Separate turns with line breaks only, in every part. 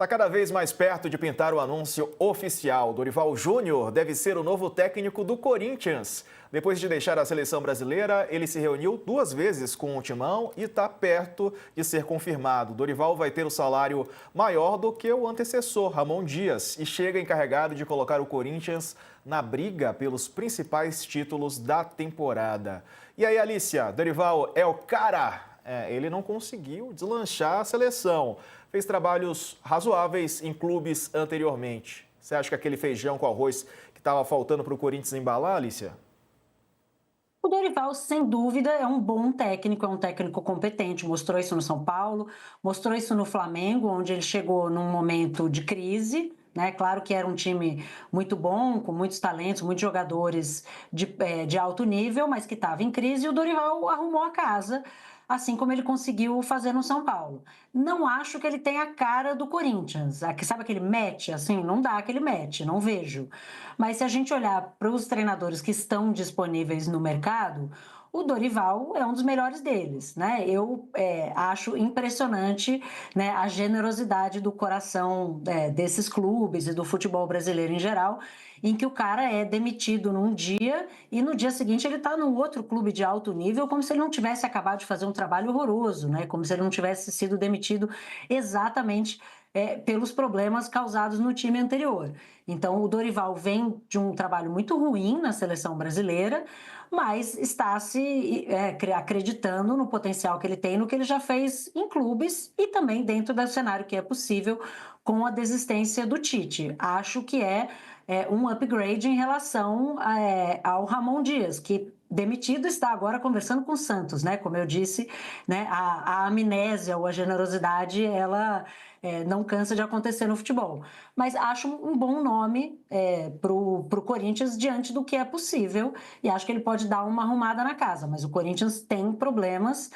Está cada vez mais perto de pintar o anúncio oficial. Dorival Júnior deve ser o novo técnico do Corinthians. Depois de deixar a seleção brasileira, ele se reuniu 2 vezes com o Timão e está perto de ser confirmado. Dorival vai ter o salário maior do que o antecessor, Ramon Dias, e chega encarregado de colocar o Corinthians na briga pelos principais títulos da temporada. E aí, Alicia, Dorival é o cara? Ele não conseguiu deslanchar a seleção. Fez trabalhos razoáveis em clubes anteriormente. Você acha que aquele feijão com arroz que estava faltando para o Corinthians embalar, Alicia?
O Dorival, sem dúvida, é um bom técnico, é um técnico competente. Mostrou isso no São Paulo, mostrou isso no Flamengo, onde ele chegou num momento de crise, né? Claro que era um time muito bom, com muitos talentos, muitos jogadores de alto nível, mas que estava em crise e o Dorival arrumou a casa, assim como ele conseguiu fazer no São Paulo. Não acho que ele tenha a cara do Corinthians. Sabe aquele match, assim? Não dá aquele match, não vejo. Mas se a gente olhar para os treinadores que estão disponíveis no mercado, o Dorival é um dos melhores deles, né? Eu acho impressionante, né, a generosidade do coração desses clubes e do futebol brasileiro em geral, em que o cara é demitido num dia e no dia seguinte ele está num outro clube de alto nível, como se ele não tivesse acabado de fazer um trabalho horroroso, né? Como se ele não tivesse sido demitido exatamente pelos problemas causados no time anterior. Então, o Dorival vem de um trabalho muito ruim na seleção brasileira, mas está se acreditando no potencial que ele tem, no que ele já fez em clubes e também dentro do cenário que é possível com a desistência do Tite. Acho que é um upgrade em relação ao Ramon Dias, que demitido está agora conversando com o Santos, né? Como eu disse, né? A amnésia ou a generosidade, ela não cansa de acontecer no futebol. Mas acho um bom nome para o Corinthians diante do que é possível e acho que ele pode dar uma arrumada na casa. Mas o Corinthians tem problemas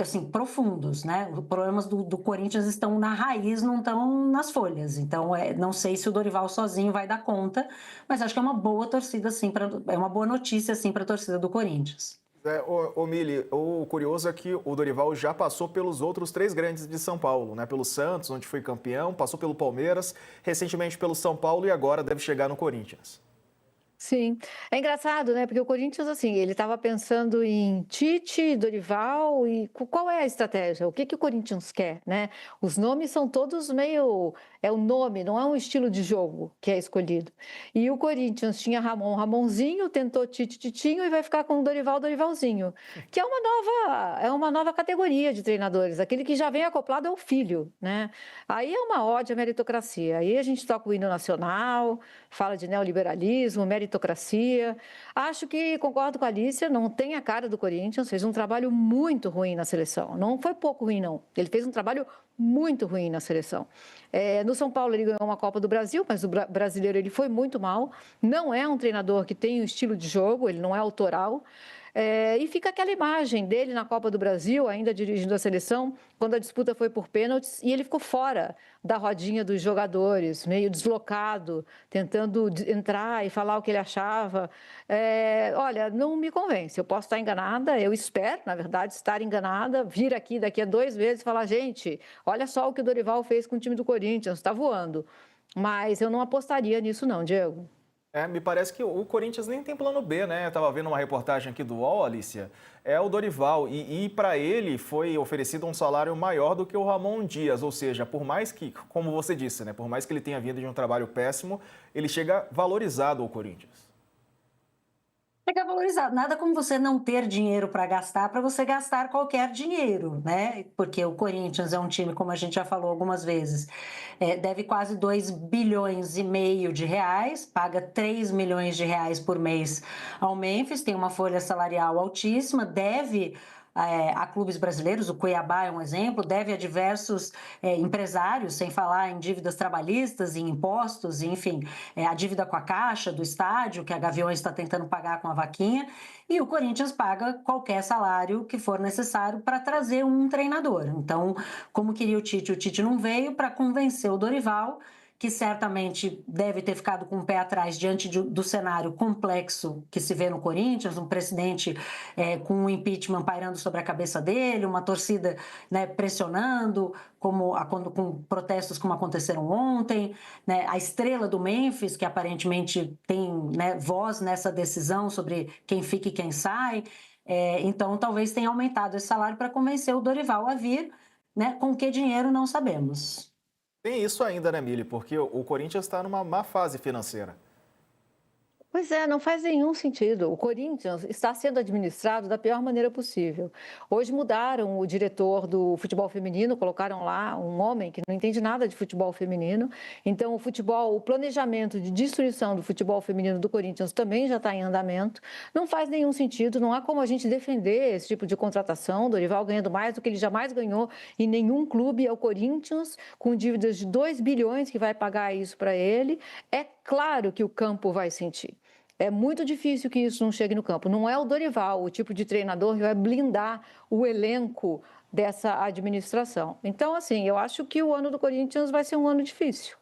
assim, profundos, né? Os problemas do Corinthians estão na raiz, não estão nas folhas. Então, não sei se o Dorival sozinho vai dar conta, mas acho que é uma boa torcida, assim, é uma boa notícia, assim, para a torcida do Corinthians.
Mili, o curioso é que o Dorival já passou pelos outros 3 grandes de São Paulo, né? Pelo Santos, onde foi campeão, passou pelo Palmeiras, recentemente pelo São Paulo e agora deve chegar no Corinthians.
Sim, é engraçado, né? Porque o Corinthians, assim, ele estava pensando em Tite, Dorival e qual é a estratégia? O que que o Corinthians quer, né? Os nomes são todos meio, é o nome, não é um estilo de jogo que é escolhido. E o Corinthians tinha Ramonzinho, tentou Tite, Titinho e vai ficar com o Dorival, Dorivalzinho, que é uma nova categoria de treinadores. Aquele que já vem acoplado é o filho, né? Aí é uma ode à meritocracia. Aí a gente toca o hino nacional, fala de neoliberalismo, meritocracia. Acho que, concordo com a Alicia, não tem a cara do Corinthians, fez um trabalho muito ruim na seleção. Não foi pouco ruim, não. Ele fez um trabalho muito ruim na seleção. No São Paulo ele ganhou uma Copa do Brasil, mas o brasileiro ele foi muito mal. Não é um treinador que tem o estilo de jogo, ele não é autoral. E fica aquela imagem dele na Copa do Brasil, ainda dirigindo a seleção, quando a disputa foi por pênaltis, e ele ficou fora da rodinha dos jogadores, meio deslocado, tentando entrar e falar o que ele achava. Olha, não me convence, eu posso estar enganada, eu espero, na verdade, estar enganada, vir aqui daqui a 2 meses e falar, gente, olha só o que o Dorival fez com o time do Corinthians, está voando. Mas eu não apostaria nisso não, Diego.
Me parece que o Corinthians nem tem plano B, né? Eu estava vendo uma reportagem aqui do UOL, Alicia. É o Dorival. E para ele foi oferecido um salário maior do que o Ramon Dias. Ou seja, por mais que, como você disse, né? Por mais que ele tenha vindo de um trabalho péssimo, ele chega valorizado ao Corinthians.
Chega valorizado. Nada como você não ter dinheiro para você gastar qualquer dinheiro, né? Porque o Corinthians é um time, como a gente já falou algumas vezes, deve quase 2,5 bilhões de reais, paga 3 milhões de reais por mês ao Memphis, tem uma folha salarial altíssima, deve a clubes brasileiros, o Cuiabá é um exemplo, deve a diversos empresários, sem falar em dívidas trabalhistas, em impostos, enfim, a dívida com a Caixa do estádio, que a Gaviões está tentando pagar com a vaquinha, e o Corinthians paga qualquer salário que for necessário para trazer um treinador. Então, como queria o Tite não veio para convencer o Dorival que certamente deve ter ficado com o pé atrás diante do cenário complexo que se vê no Corinthians, um presidente com um impeachment pairando sobre a cabeça dele, uma torcida, né, pressionando, com protestos como aconteceram ontem, né, a estrela do Memphis, que aparentemente tem, né, voz nessa decisão sobre quem fica e quem sai. Então, talvez tenha aumentado esse salário para convencer o Dorival a vir, né, com que dinheiro não sabemos.
Tem isso ainda, né, Mili? Porque o Corinthians está numa má fase financeira.
Pois é, não faz nenhum sentido. O Corinthians está sendo administrado da pior maneira possível. Hoje mudaram o diretor do futebol feminino, colocaram lá um homem que não entende nada de futebol feminino. Então, o planejamento de destruição do futebol feminino do Corinthians também já está em andamento. Não faz nenhum sentido, não há como a gente defender esse tipo de contratação. Dorival ganhando mais do que ele jamais ganhou em nenhum clube. É o Corinthians, com dívidas de 2 bilhões, que vai pagar isso para ele. É claro que o campo vai sentir. É muito difícil que isso não chegue no campo. Não é o Dorival, o tipo de treinador que vai blindar o elenco dessa administração. Então, assim, eu acho que o ano do Corinthians vai ser um ano difícil.